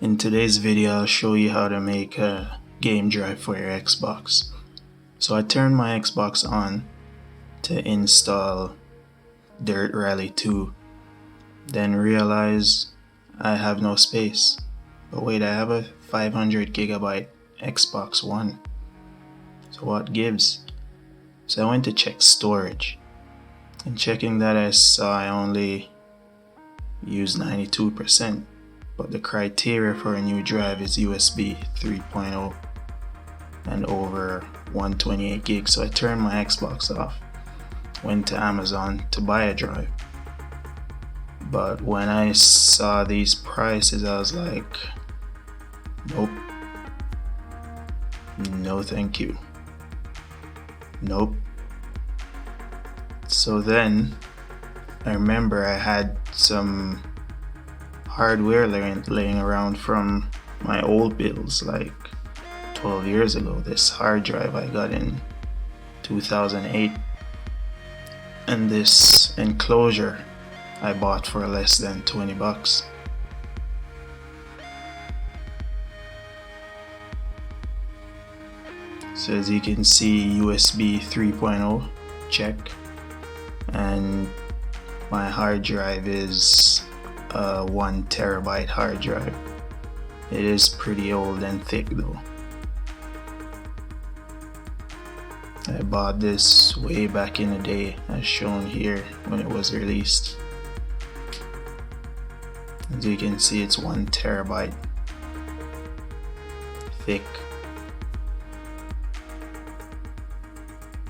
In today's video, I'll show you how to make a game drive for your Xbox. So I turned my Xbox on to install Dirt Rally 2, then realized I have no space. But wait, I have a 500 gigabyte Xbox One. So what gives? So I went to check storage. And checking that, I saw I only used 92%. But the criteria for a new drive is USB 3.0 and over 128 gigs. So I turned my Xbox off, went to Amazon to buy a drive. But when I saw these prices, I was like, nope, no thank you, nope. So then I remember I had some hardware laying around from my old builds like 12 years ago. This hard drive I got in 2008, and this enclosure I bought for less than 20 bucks. So as you can see, USB 3.0 check, and my hard drive is a 1 terabyte hard drive. It is pretty old and thick though. I bought this way back in the day, as shown here when it was released. As you can see, it's 1 terabyte thick.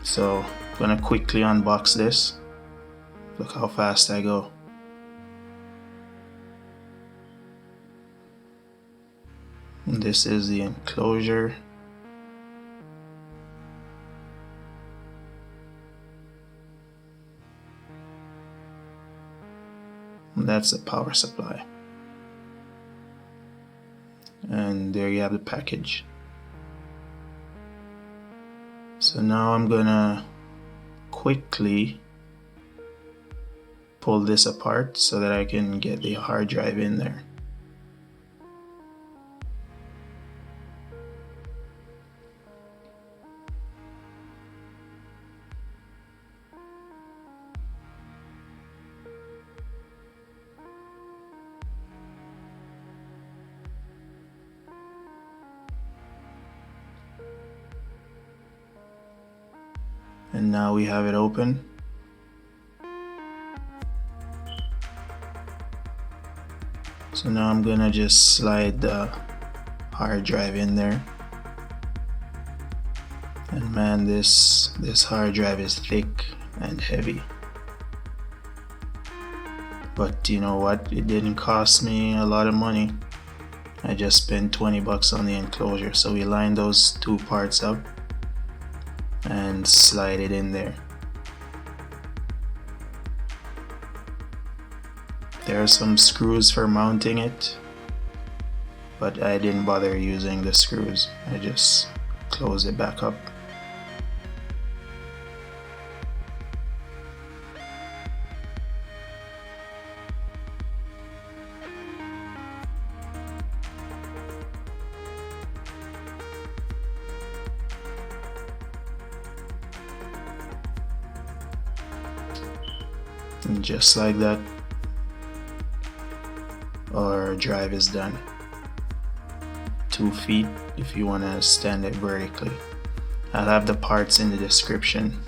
So I'm gonna quickly unbox this. Look how fast I go. And this is the enclosure. And that's the power supply. And there you have the package. So now I'm gonna quickly pull this apart so that I can get the hard drive in there. And now we have it open. So now I'm gonna just slide the hard drive in there. And man, this hard drive is thick and heavy. But you know what? It didn't cost me a lot of money. I just spent 20 bucks on the enclosure. So we line those two parts up and slide it in there. There are some screws for mounting it, but I didn't bother using the screws. I just close it back up. And just like that, our drive is done. 2 feet if you want to stand it vertically. I'll have the parts in the description,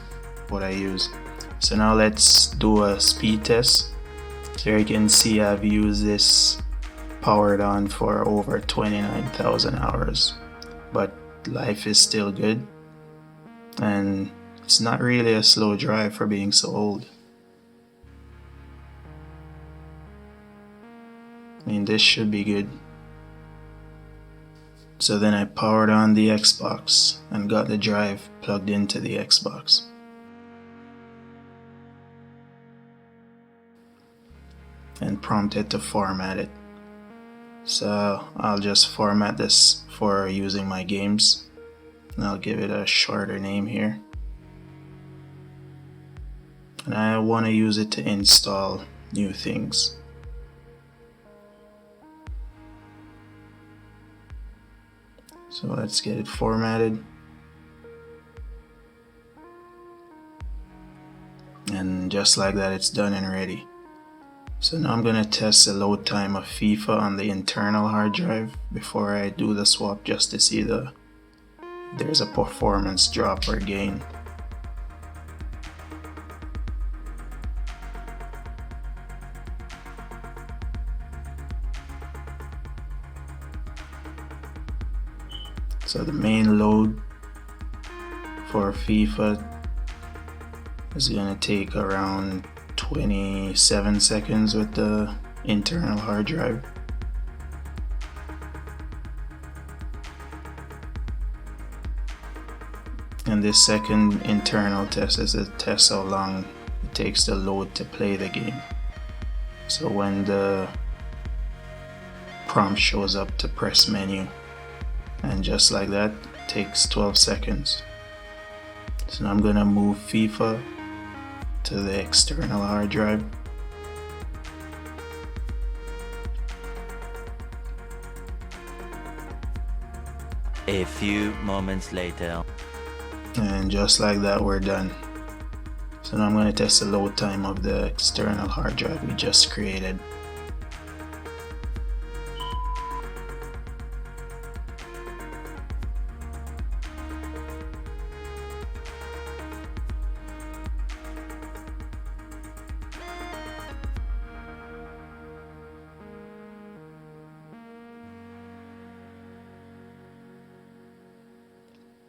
what I use. So now let's do a speed test. Here you can see I've used this powered on for over 29,000 hours, but life is still good, and it's not really a slow drive for being so old. I mean, this should be good. So then I powered on the Xbox and got the drive plugged into the Xbox. And prompted to format it. So I'll just format this for using my games. And I'll give it a shorter name here. And I want to use it to install new things. So let's get it formatted. And just like that, it's done and ready. So now I'm gonna test the load time of FIFA on the internal hard drive before I do the swap, just to see there's a performance drop or gain. So the main load for FIFA is gonna take around 27 seconds with the internal hard drive. And this second internal test is a test how long it takes the load to play the game. So when the prompt shows up to press menu, and just like that, it takes 12 seconds. So now I'm gonna move FIFA to the external hard drive. A few moments later. And just like that, we're done. So now I'm going to test the load time of the external hard drive we just created.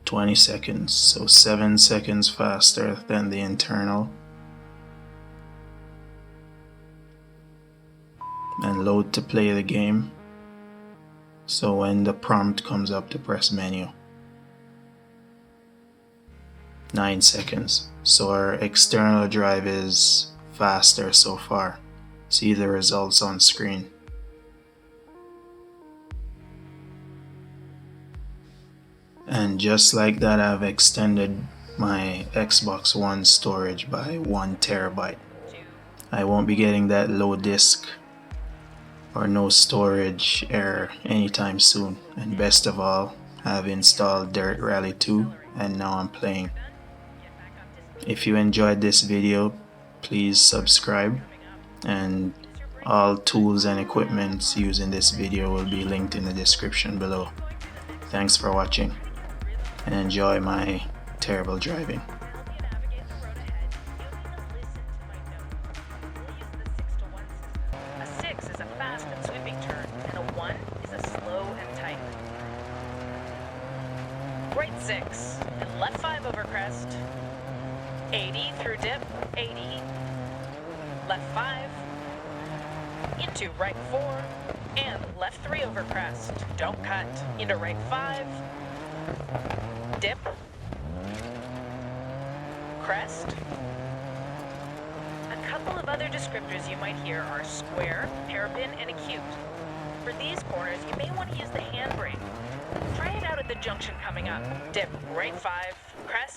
"20 seconds, so 7 seconds faster than the internal. And load to play the game. So when the prompt comes up to press menu. 9 seconds. So our external drive is faster so far. See the results on screen. And just like that, I've extended my Xbox One storage by 1 terabyte. I won't be getting that low disk or no storage error anytime soon. And best of all, I've installed Dirt Rally 2 and now I'm playing. If you enjoyed this video, please subscribe, and all tools and equipment used in this video will be linked in the description below. Thanks for watching, and enjoy my terrible driving. A 6 is a fast and sweeping turn, and a 1 is a slow and tight. Right 6, and left 5 over crest. 80 through dip, 80. Left 5. Into right 4, and left 3 over crest. Don't cut. Into right 5. Dip. Crest. A couple of other descriptors you might hear are square, hairpin, and acute. For these corners, you may want to use the handbrake. Try it out at the junction coming up. Dip right 5, crest.